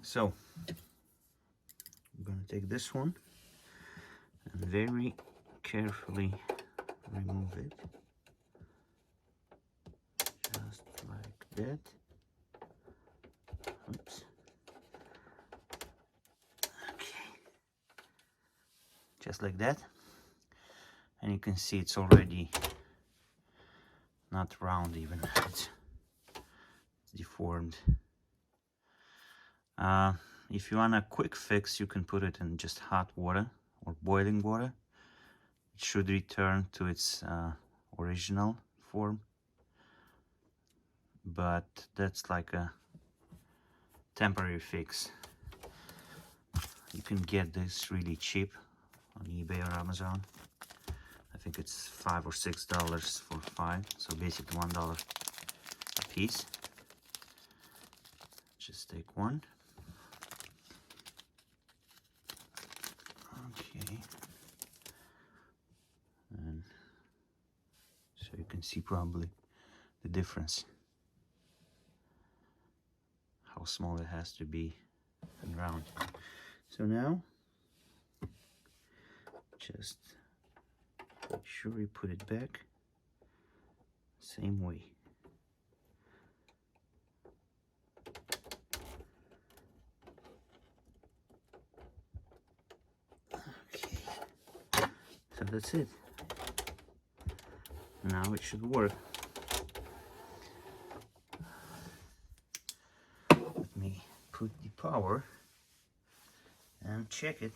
So I'm gonna take this one and very carefully remove it, just like that. Oops. Okay, just like that. And you can see it's already not round even, it's deformed. If you want a quick fix, you can put it in just hot water or boiling water. It should return to its original form, but that's like a temporary fix. You can get this really cheap on eBay or Amazon. I think it's $5 or $6 for 5, so basically $1 a piece. Just take one. Okay. And so you can see probably the difference, how small it has to be and round. So now just make sure you put it back same way. Okay, so that's it. Now it should work. Let me put the power and check it.